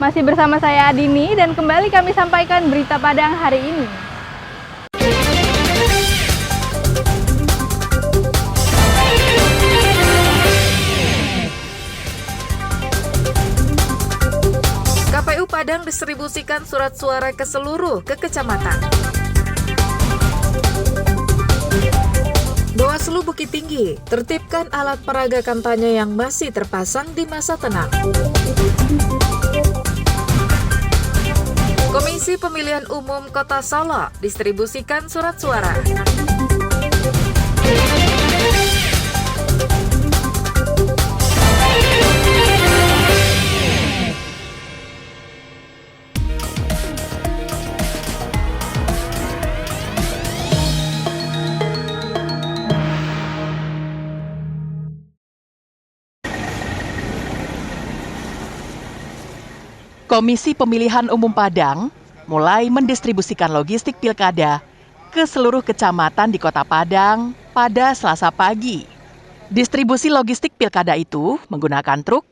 Masih bersama saya Adini dan kembali kami sampaikan berita Padang hari ini. KPU Padang distribusikan surat suara ke seluruh kecamatan. Bawaslu Bukit Tinggi tertibkan alat peraga kampanye yang masih terpasang di masa tenang. Komisi Pemilihan Umum Kota Solo distribusikan surat suara. Komisi Pemilihan Umum Padang mulai mendistribusikan logistik pilkada ke seluruh kecamatan di Kota Padang pada Selasa pagi. Distribusi logistik pilkada itu menggunakan truk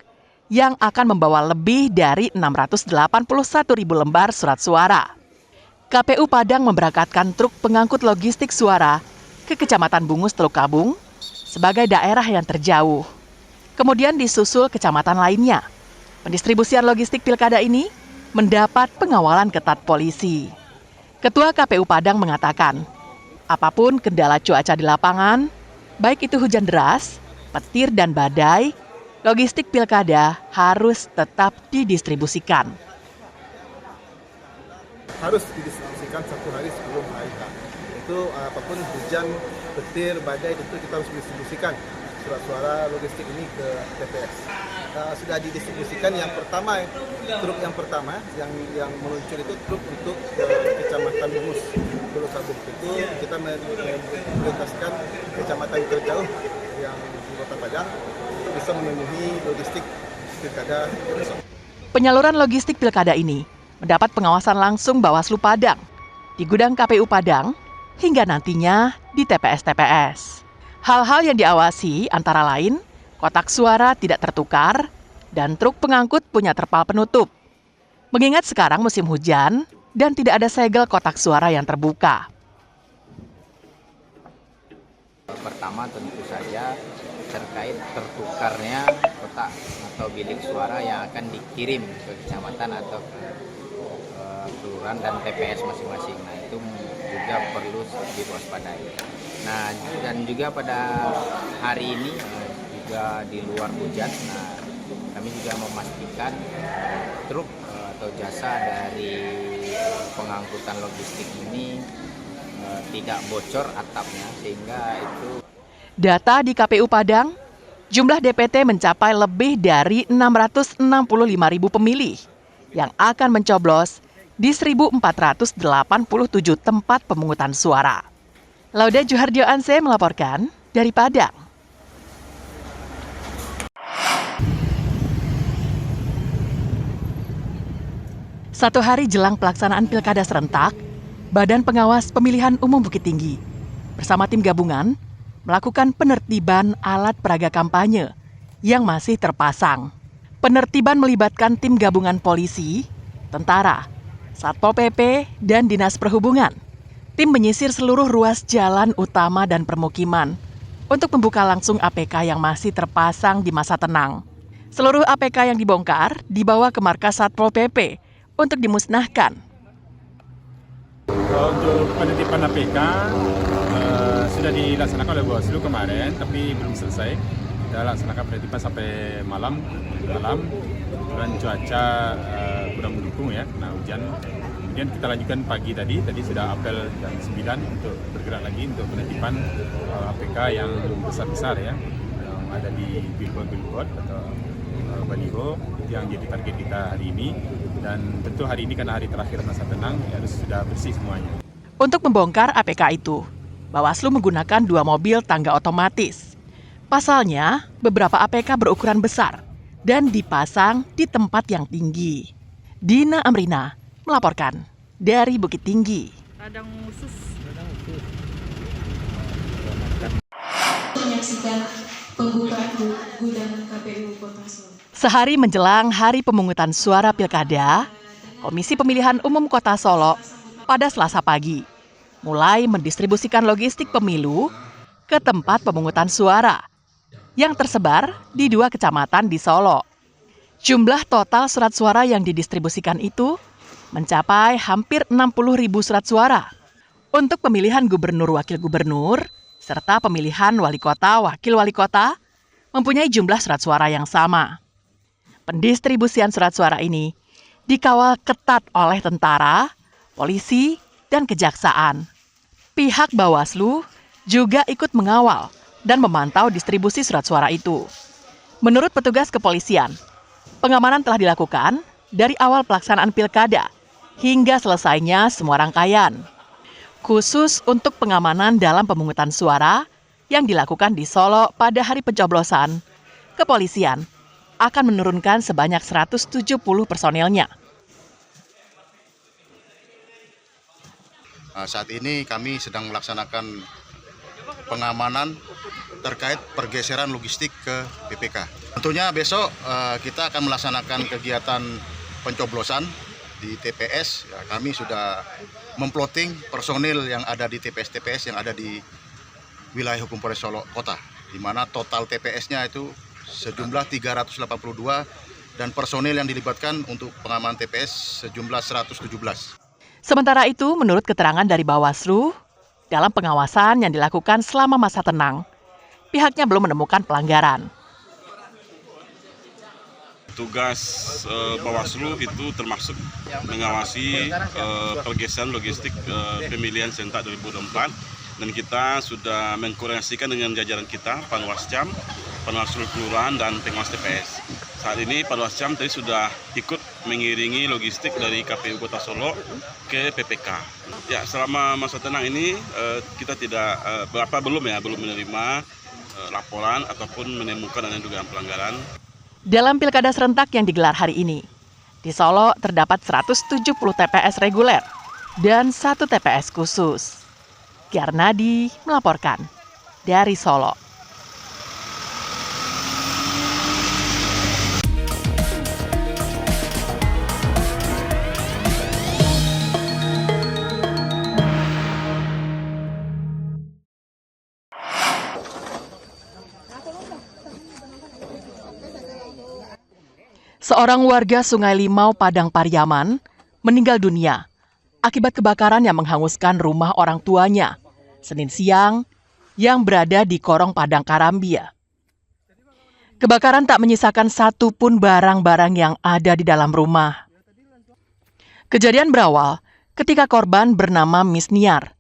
yang akan membawa lebih dari 681.000 lembar surat suara. KPU Padang memberangkatkan truk pengangkut logistik suara ke Kecamatan Bungus Teluk Kabung sebagai daerah yang terjauh. Kemudian disusul kecamatan lainnya. Pendistribusian logistik pilkada ini mendapat pengawalan ketat polisi. Ketua KPU Padang mengatakan, apapun kendala cuaca di lapangan, baik itu hujan deras, petir dan badai, logistik pilkada harus tetap didistribusikan. Harus didistribusikan 1 hari sebelum hari H. Itu apapun hujan, petir, badai, tentu kita harus didistribusikan surat suara logistik ini ke TPS. Sudah didistribusikan yang pertama, truk yang pertama yang meluncur itu truk untuk Kecamatan Bungus Teluk Kabung. Itu kita memprioritaskan kecamatan terjauh yang di Kota Padang untuk bisa memenuhi logistik pilkada besok. Penyaluran logistik pilkada ini mendapat pengawasan langsung Bawaslu Padang di gudang KPU Padang hingga nantinya di TPS-TPS. Hal-hal yang diawasi antara lain, kotak suara tidak tertukar, dan truk pengangkut punya terpal penutup. Mengingat sekarang musim hujan dan tidak ada segel kotak suara yang terbuka. Pertama tentu saja terkait tertukarnya kotak atau bilik suara yang akan dikirim ke kecamatan atau ke kelurahan dan TPS masing-masing. Nah, itu juga perlu diwaspadai. Nah, dan juga pada hari ini juga di luar hujan, nah kami juga memastikan truk atau jasa dari pengangkutan logistik ini tidak bocor atapnya, sehingga itu. Data di KPU Padang, jumlah DPT mencapai lebih dari 665.000 pemilih yang akan mencoblos di 1.487 tempat pemungutan suara. Lauda Juhardio Anse melaporkan dari Padang. Satu hari jelang pelaksanaan pilkada serentak, Badan Pengawas Pemilihan Umum Bukit Tinggi bersama tim gabungan melakukan penertiban alat peraga kampanye yang masih terpasang. Penertiban melibatkan tim gabungan polisi, tentara, Satpol PP, dan Dinas Perhubungan. Tim menyisir seluruh ruas jalan utama dan permukiman untuk membuka langsung APK yang masih terpasang di masa tenang. Seluruh APK yang dibongkar dibawa ke markas Satpol PP untuk dimusnahkan. Untuk penitipan APK sudah dilaksanakan oleh Bawaslu kemarin, tapi belum selesai. Kita laksanakan penitipan sampai malam dan cuaca kurang mendukung ya, karena hujan. Kemudian kita lanjutkan pagi tadi sudah apel jam 9 untuk bergerak lagi untuk penitipan APK yang besar-besar ya, yang ada di billboard atau baliho, itu yang jadi target kita hari ini. Dan tentu hari ini karena hari terakhir masa tenang, harus sudah bersih semuanya. Untuk membongkar APK itu, Bawaslu menggunakan 2 mobil tangga otomatis. Pasalnya, beberapa APK berukuran besar dan dipasang di tempat yang tinggi. Dina Amrina melaporkan dari Bukit Tinggi. Padang khusus. Menyaksikan pembukaan gudang KPU Kota Solo. Sehari menjelang hari pemungutan suara Pilkada, Komisi Pemilihan Umum Kota Solo pada Selasa pagi mulai mendistribusikan logistik pemilu ke tempat pemungutan suara yang tersebar di 2 kecamatan di Solo. Jumlah total surat suara yang didistribusikan itu mencapai hampir 60.000 surat suara untuk pemilihan gubernur wakil gubernur serta pemilihan wali kota wakil wali kota mempunyai jumlah surat suara yang sama. Pendistribusian surat suara ini dikawal ketat oleh tentara, polisi, dan kejaksaan. Pihak Bawaslu juga ikut mengawal dan memantau distribusi surat suara itu. Menurut petugas kepolisian, pengamanan telah dilakukan dari awal pelaksanaan pilkada hingga selesainya semua rangkaian. Khusus untuk pengamanan dalam pemungutan suara yang dilakukan di Solo pada hari pencoblosan, kepolisian akan menurunkan sebanyak 170 personelnya. Saat ini kami sedang melaksanakan pengamanan terkait pergeseran logistik ke PPK. Tentunya besok kita akan melaksanakan kegiatan pencoblosan di TPS. Ya, kami sudah memploting personil yang ada di TPS-TPS yang ada di wilayah hukum Polres Solo Kota, di mana total TPS-nya itu sejumlah 382 dan personil yang dilibatkan untuk pengamanan TPS sejumlah 117. Sementara itu, menurut keterangan dari Bawaslu, dalam pengawasan yang dilakukan selama masa tenang, pihaknya belum menemukan pelanggaran. Tugas Bawaslu itu termasuk mengawasi pergeseran logistik pemilihan serentak 2024, dan kita sudah mengkoordinasikan dengan jajaran kita, Panwascam, Panwaslu Kelurahan, dan Pengawas TPS. Saat ini Panwascam tadi sudah ikut mengiringi logistik dari KPU Kota Solo ke PPK. Ya, selama masa tenang ini kita belum menerima laporan ataupun menemukan adanya dugaan pelanggaran. Dalam pilkada serentak yang digelar hari ini, di Solo terdapat 170 TPS reguler dan 1 TPS khusus. Kiarnadi melaporkan dari Solo. Seorang warga Sungai Limau, Padang Pariaman, meninggal dunia akibat kebakaran yang menghanguskan rumah orang tuanya Senin siang yang berada di Korong Padang Karambia. Kebakaran tak menyisakan satu pun barang-barang yang ada di dalam rumah. Kejadian berawal ketika korban bernama Miss Niar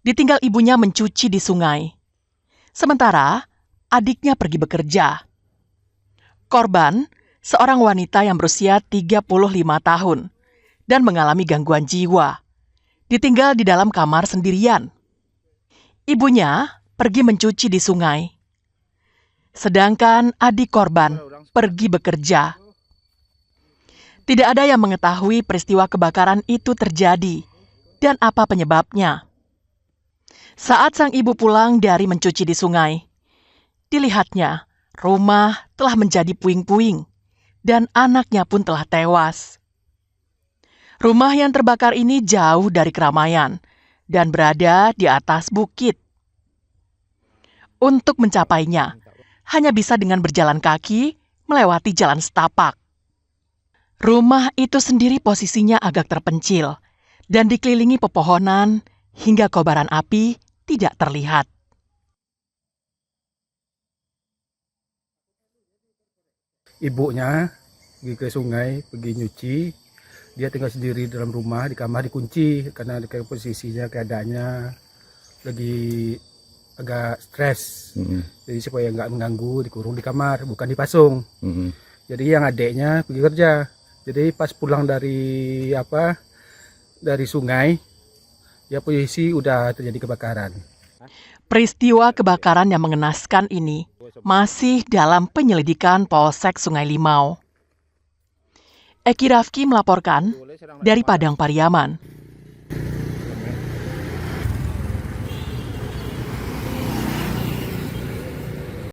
ditinggal ibunya mencuci di sungai. Sementara adiknya pergi bekerja. Korban seorang wanita yang berusia 35 tahun dan mengalami gangguan jiwa, ditinggal di dalam kamar sendirian. Ibunya pergi mencuci di sungai, sedangkan adik korban pergi bekerja. Tidak ada yang mengetahui peristiwa kebakaran itu terjadi dan apa penyebabnya. Saat sang ibu pulang dari mencuci di sungai, dilihatnya rumah telah menjadi puing-puing dan anaknya pun telah tewas. Rumah yang terbakar ini jauh dari keramaian dan berada di atas bukit. Untuk mencapainya, hanya bisa dengan berjalan kaki melewati jalan setapak. Rumah itu sendiri posisinya agak terpencil dan dikelilingi pepohonan hingga kobaran api tidak terlihat. Ibunya pergi ke sungai, pergi nyuci. Dia tinggal sendiri dalam rumah, di kamar dikunci karena posisinya keadaannya lagi agak stres. Jadi supaya nggak mengganggu, dikurung di kamar, bukan dipasung. Jadi yang adiknya pergi kerja. Jadi pas pulang dari sungai, ya posisi udah terjadi kebakaran. Peristiwa kebakaran yang mengenaskan ini masih dalam penyelidikan Polsek Sungai Limau. Eki Rafki melaporkan dari Padang Pariaman.